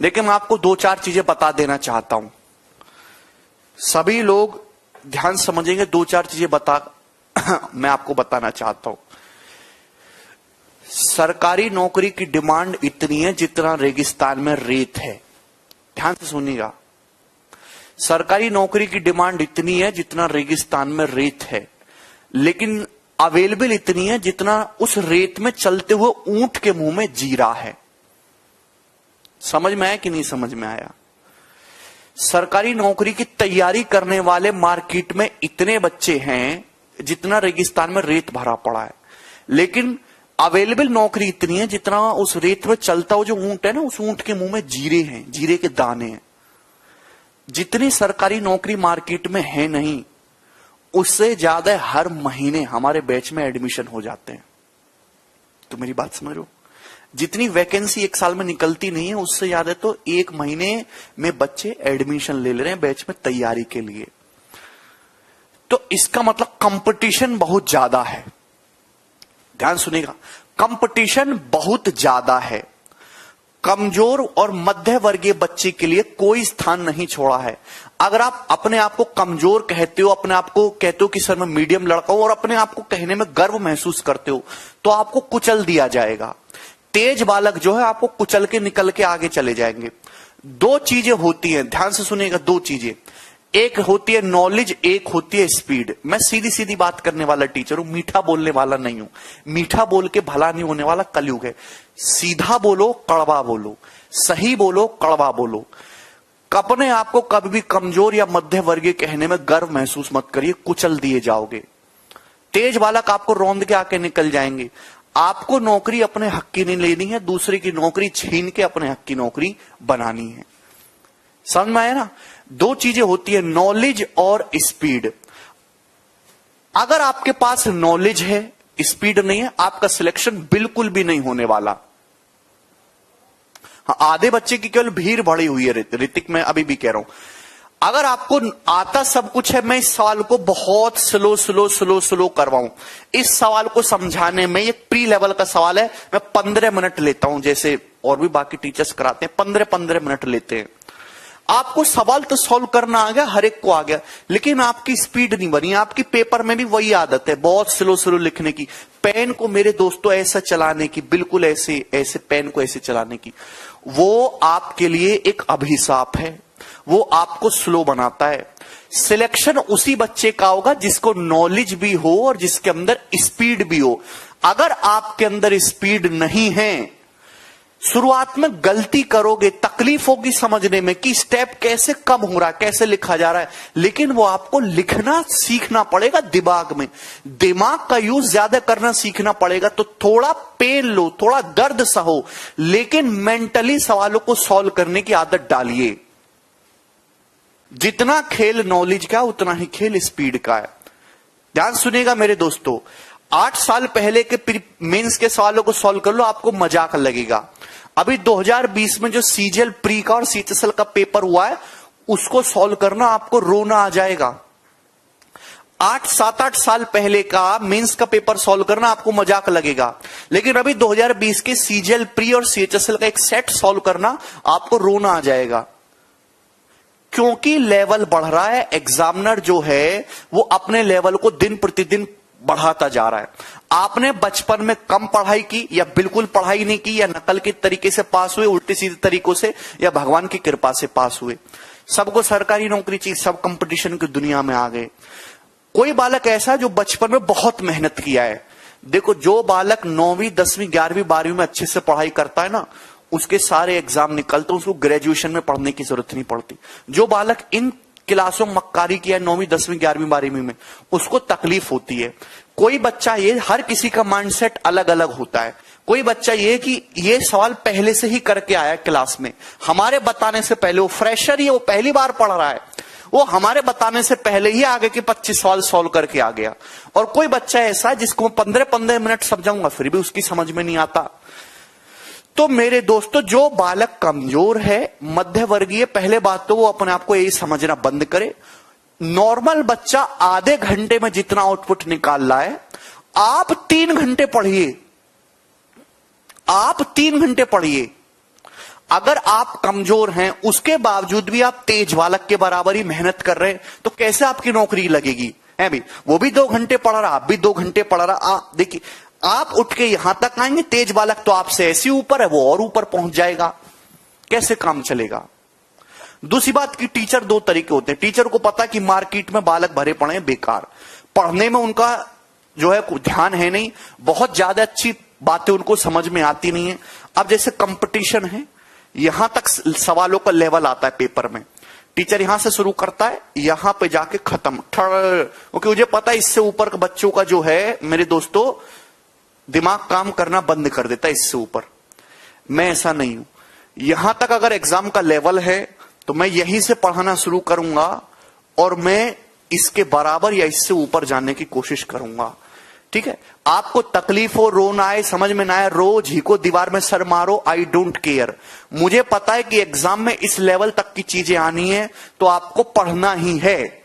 लेकिन मैं आपको दो चार चीजें बता देना चाहता हूं, सभी लोग ध्यान समझेंगे। दो चार चीजें मैं आपको बताना चाहता हूं। सरकारी नौकरी की डिमांड इतनी है जितना रेगिस्तान में रेत है। ध्यान से सुनिएगा, सरकारी नौकरी की डिमांड इतनी है जितना रेगिस्तान में रेत है, लेकिन अवेलेबल इतनी है जितना उस रेत में चलते हुए ऊंट के मुंह में जीरा है। समझ में आया कि नहीं समझ में आया? सरकारी नौकरी की तैयारी करने वाले मार्केट में इतने बच्चे हैं जितना रेगिस्तान में रेत भरा पड़ा है, लेकिन अवेलेबल नौकरी इतनी है जितना उस रेत में चलता हुआ जो ऊंट है ना, उस ऊंट के मुंह में जीरे हैं, जीरे के दाने हैं। जितनी सरकारी नौकरी मार्केट में है नहीं, उससे ज्यादा हर महीने हमारे बैच में एडमिशन हो जाते हैं। तो मेरी बात समझ लो, जितनी वैकेंसी एक साल में निकलती नहीं है, उससे ज्यादा तो एक महीने में बच्चे एडमिशन ले रहे हैं बैच में तैयारी के लिए। तो इसका मतलब कंपटीशन बहुत ज्यादा है। ध्यान सुनिएगा, कंपटीशन बहुत ज्यादा है। कमजोर और मध्य वर्गीय बच्चे के लिए कोई स्थान नहीं छोड़ा है। अगर आप अपने आप को कमजोर कहते हो, अपने आप को कहते हो कि सर मैं मीडियम लड़का हूं, और अपने आप को कहने में गर्व महसूस करते हो, तो आपको कुचल दिया जाएगा। तेज बालक जो है आपको कुचल के निकल के आगे चले जाएंगे। दो चीजें होती हैं, ध्यान से सुनिएगा, दो चीजें। एक होती है नॉलेज, एक होती है स्पीड। मैं सीधी सीधी बात करने वाला टीचर हूं, मीठा बोलने वाला नहीं हूं। मीठा बोल के भला नहीं होने वाला कलयुग है। सीधा बोलो, कड़वा बोलो, सही बोलो, कड़वा बोलो। अपने आप को कभी भी कमजोर या मध्य वर्गीय कहने में गर्व महसूस मत करिए, कुचल दिए जाओगे। तेज बालक आपको रौंद के आके निकल जाएंगे। आपको नौकरी अपने हक की नहीं लेनी है, दूसरे की नौकरी छीन के अपने हक की नौकरी बनानी है। समझ में आया ना? दो चीजें होती है, नॉलेज और स्पीड। अगर आपके पास नॉलेज है, स्पीड नहीं है, आपका सिलेक्शन बिल्कुल भी नहीं होने वाला। हाँ, आधे बच्चे की केवल भीड़ बढ़ी हुई है। ऋतिक, मैं अभी भी कह रहा हूं, अगर आपको आता सब कुछ है, मैं इस सवाल को बहुत स्लो करवाऊं। इस सवाल को समझाने में, ये प्री लेवल का सवाल है, मैं 15 मिनट लेता हूं, जैसे और भी बाकी टीचर्स कराते हैं, 15 मिनट लेते हैं। आपको सवाल तो सॉल्व करना आ गया, हर एक को आ गया, लेकिन आपकी स्पीड नहीं बनी। आपकी पेपर में भी वही आदत है, बहुत स्लो लिखने की। पेन को मेरे दोस्तों ऐसा चलाने की, बिल्कुल ऐसे ऐसे पेन को ऐसे चलाने की, वो आपके लिए एक अभिशाप है। वो आपको स्लो बनाता है। सिलेक्शन उसी बच्चे का होगा जिसको नॉलेज भी हो और जिसके अंदर स्पीड भी हो। अगर आपके अंदर स्पीड नहीं है, शुरुआत में गलती करोगे, तकलीफ होगी समझने में कि स्टेप कैसे कम हो रहा है, कैसे लिखा जा रहा है, लेकिन वो आपको लिखना सीखना पड़ेगा। दिमाग में दिमाग का यूज ज्यादा करना सीखना पड़ेगा। तो थोड़ा पेन लो, थोड़ा दर्द सहो, लेकिन मेंटली सवालों को सॉल्व करने की आदत डालिए। जितना खेल नॉलेज का, उतना ही खेल स्पीड का है। ध्यान सुनिएगा मेरे दोस्तों, 8 साल पहले के मेंस के सवालों को सॉल्व कर लो, आपको मजाक लगेगा। अभी 2020 में जो सीजीएल प्री का और सीएचएसएल का पेपर हुआ है, उसको सॉल्व करना आपको रोना आ जाएगा। 7-8 साल पहले का मेंस का पेपर सॉल्व करना आपको मजाक लगेगा, लेकिन अभी 2020 के सीजीएल प्री और सीएचएसएल का एक सेट सॉल्व करना आपको रोना आ जाएगा। क्योंकि लेवल बढ़ रहा है, एग्जामिनर जो है वो अपने लेवल को दिन प्रतिदिन बढ़ाता जा रहा है। आपने बचपन में कम पढ़ाई की, या बिल्कुल पढ़ाई नहीं की, या नकल के तरीके से पास हुए, उल्टे सीधे तरीकों से, या भगवान की कृपा से पास हुए, सबको सरकारी नौकरी चाहिए, सब कंपटीशन की दुनिया में आ गए। कोई बालक ऐसा जो बचपन में बहुत मेहनत किया है। देखो, जो बालक 9वीं 10वीं 11वीं 12वीं में अच्छे से पढ़ाई करता है ना, उसके सारे एग्जाम निकलते, उसको ग्रेजुएशन में पढ़ने की जरूरत नहीं पड़ती। जो बालक इन क्लासों में मक्कारी किया है 9वीं 10वीं 11वीं 12वीं में, उसको तकलीफ होती है। कोई बच्चा, ये हर किसी का माइंडसेट अलग अलग होता है। कोई बच्चा ये कि ये सवाल पहले से ही करके आया क्लास में, हमारे बताने से पहले, वो फ्रेशर ही है, वो पहली बार पढ़ रहा है, वो हमारे बताने से पहले ही आगे के 25 सवाल सॉल्व करके आ गया। और कोई बच्चा ऐसा है जिसको 15 मिनट समझाऊंगा, फिर भी उसकी समझ में नहीं आता। तो मेरे दोस्तों, जो बालक कमजोर है, मध्य वर्गीय, पहले बात तो वो अपने आप को यही समझना बंद करे। नॉर्मल बच्चा आधे घंटे में जितना आउटपुट निकाल रहा है, आप 3 घंटे पढ़िए। आप 3 घंटे पढ़िए। अगर आप कमजोर हैं उसके बावजूद भी आप तेज बालक के बराबर ही मेहनत कर रहे हैं, तो कैसे आपकी नौकरी लगेगी? है भी, वो भी 2 घंटे पढ़ रहा, आप भी 2 घंटे पढ़ रहा। आप देखिए, आप उठ के यहां तक आएंगे, तेज बालक तो आपसे ऐसे ऊपर है, वो और ऊपर पहुंच जाएगा। कैसे काम चलेगा? दूसरी बात की टीचर 2 तरीके होते हैं। टीचर को पता कि मार्केट में बालक भरे पड़े हैं बेकार, पढ़ने में उनका जो है ध्यान है नहीं, बहुत ज्यादा अच्छी बातें उनको समझ में आती नहीं है। अब जैसे कंपटीशन है, यहां तक सवालों का लेवल आता है पेपर में, टीचर यहां से शुरू करता है, यहां पे जाके खत्म, क्योंकि मुझे पता है इससे ऊपर के बच्चों का जो है मेरे दोस्तों दिमाग काम करना बंद कर देता है इससे ऊपर। मैं ऐसा नहीं हूं। यहां तक अगर एग्जाम का लेवल है तो मैं यहीं से पढ़ाना शुरू करूंगा और मैं इसके बराबर या इससे ऊपर जाने की कोशिश करूंगा। ठीक है, आपको तकलीफ हो, रो ना आए, समझ में ना आए, रोज ही को दीवार में सर मारो, आई डोंट केयर। मुझे पता है कि एग्जाम में इस लेवल तक की चीजें आनी है तो आपको पढ़ना ही है।